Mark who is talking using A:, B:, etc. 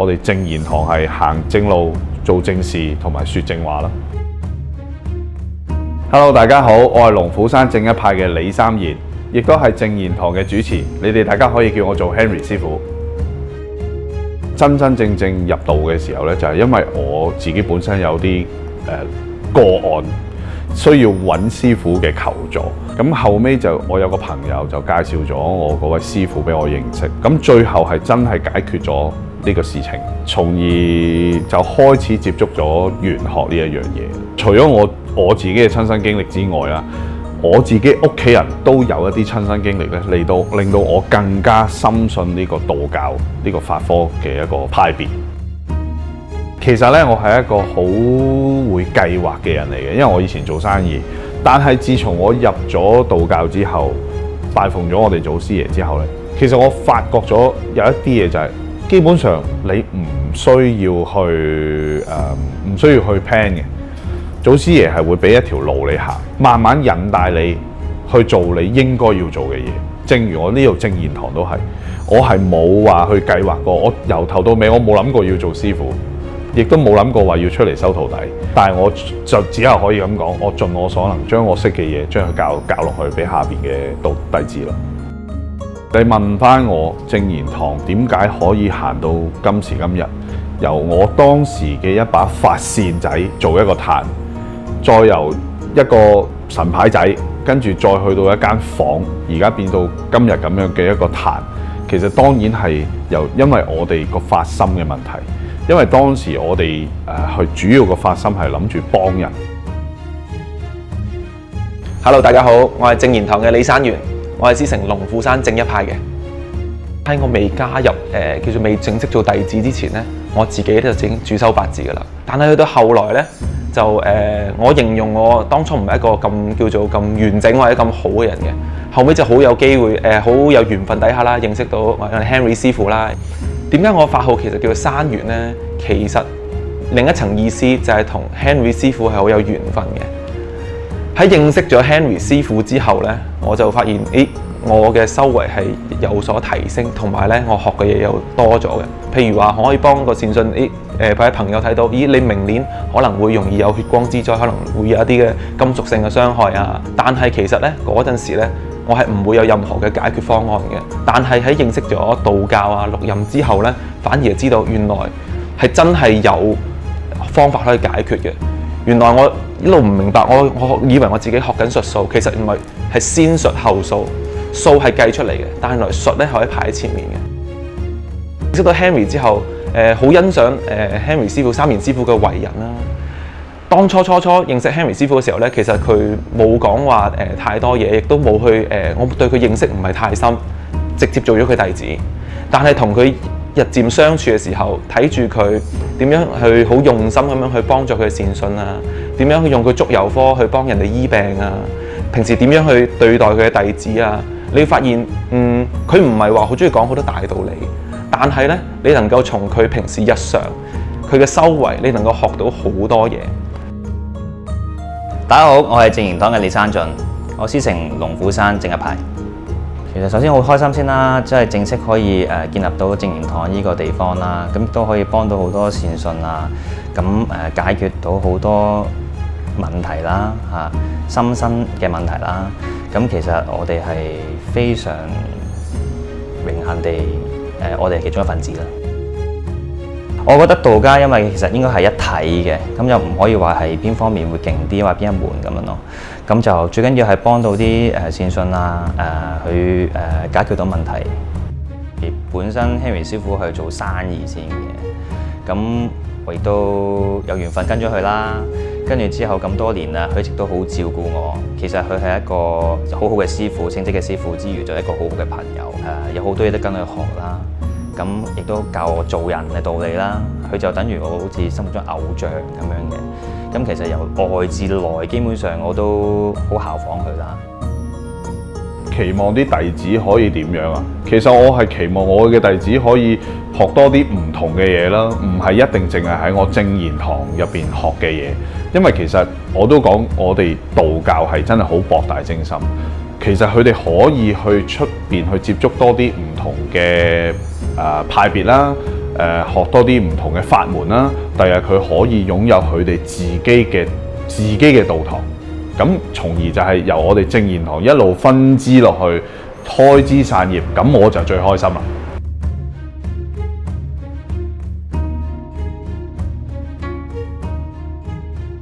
A: 我哋證賢堂係行正路、做正事同埋說正話啦。Hello， 大家好，我係龍虎山正一派嘅李三賢，亦都係證賢堂嘅主持。你哋大家可以叫我做 Henry 師傅。真正入道嘅時候呢，就係因為我自己本身有啲個案需要揾師傅嘅求助，咁後尾我有個朋友就介紹咗我嗰位師傅俾我認識，咁最後係真係解決咗呢個事情，從而就開始接觸咗玄學呢一樣嘢。除咗我自己嘅親身經歷之外啦，我自己屋企人都有一啲親身經歷咧，令到我更加深信呢個道教呢個法科嘅一個派別。其實咧，我係一個好會計劃嘅人嚟嘅，因為我以前做生意。但係自從我入咗道教之後，拜奉咗我哋祖師爺之後咧，其實我發覺咗有一啲嘢就係，基本上你唔需要去 plan 嘅。祖師爺係會俾一條路你行，慢慢引帶你去做你應該要做嘅嘢。正如我呢度證賢堂都係，我係冇話去計劃過，我由頭到尾我冇諗過要做師傅。亦都冇諗過話要出嚟收徒弟，但係我就只係可以咁講，我盡我所能將我識嘅嘢將佢教落去俾下邊嘅弟子啦。你問翻我證賢堂點解可以行到今時今日？由我當時嘅一把發扇仔做一個壇，再由一個神牌仔，跟住再去到一間房，而家變到今日咁樣嘅一個壇，其實當然係因為我哋個發心嘅問題。因為當時我哋主要個發心係諗住幫人。
B: Hello， 大家好，我係證賢堂嘅李山元，我係師承龍虎山正一派嘅。喺我未加入叫做未正式做弟子之前咧，我自己都已經主修八字噶啦。但係去到後來咧，就我形容我當初唔係一個咁叫做咁完整或者咁好嘅人嘅。後尾就好有機會好有緣分底下啦，認識到我 Henry 師傅啦。點解我法號其實叫做山元呢？其實另一層意思就係同 Henry 師傅係好有緣分嘅。喺認識咗 Henry 師傅之後呢，我就發現，我嘅修為係有所提升，同埋呢，我學嘅嘢又多咗嘅。譬如話，可以幫個善信，或者朋友睇到，你明年可能會容易有血光之災，可能會有一啲嘅金屬性嘅傷害啊。但係其實呢，嗰陣時呢，我係唔會有任何嘅解決方案嘅，但係喺認識咗道教啊、六壬之後呢，反而知道原來係真係有方法可以解決嘅。原來我一路唔明白，我以為我自己學緊術數，其實唔係，係先術後數，數係計出嚟嘅，但係原來術咧可以排喺前面嘅。認識到 Henry 之後，好欣賞Henry 師傅、三賢師傅嘅為人啦。當初認識 Henry 師傅嘅時候咧，其實佢冇講話太多嘢，亦都冇去我對佢認識唔係太深，直接做咗佢弟子。但係同佢日漸相處嘅時候，睇住佢點樣去好用心咁樣去幫助佢嘅善信啊，點樣去用佢足油科去幫人哋醫病啊，平時點樣去對待佢嘅弟子啊，你會發現佢唔係話好中意講好多大道理，但係咧你能夠從佢平時日常佢嘅修為，你能夠學到好多嘢。
C: 大家好，我係證賢堂嘅李山俊，我師承龍虎山正一派。其實首先好開心先啦，即係正式可以建立到證賢堂呢個地方啦，咁都可以幫到好多善信啊，咁解決到好多問題啦，心身嘅問題啦。咁其實我哋係非常榮幸地我哋係其中一份子啦。我覺得道家因為其實應該係一體嘅，咁又唔可以話係邊方面會勁啲，或邊一門咁樣咯。咁就最緊要係幫到啲善信啊，去解決到問題。本身 Henry 師傅係做生意先嘅，咁我亦都有緣分跟咗佢啦。跟住之後咁多年啦，佢一直都好照顧我。其實佢係一個好好嘅師傅，稱職嘅師傅之餘，就係一個好好嘅朋友。有好多嘢都跟佢學啦。咁亦都教我做人嘅道理啦，佢就等於我好似心目中偶像咁樣嘅。咁其實由外至內，基本上我都好效仿佢啦。
A: 期望啲弟子可以點樣啊？其實我係期望我嘅弟子可以學多啲唔同嘅嘢啦，唔係一定淨係喺我證賢堂入邊學嘅嘢。因為其實我都講，我哋道教係真係好博大精深。其實佢哋可以去出邊去接觸多啲唔同嘅派別啦，學多啲唔同嘅法門啦。第日佢可以擁有佢哋自己嘅道堂，咁從而就係由我哋正言堂一路分支落去，開枝散葉，咁我就最開心啦。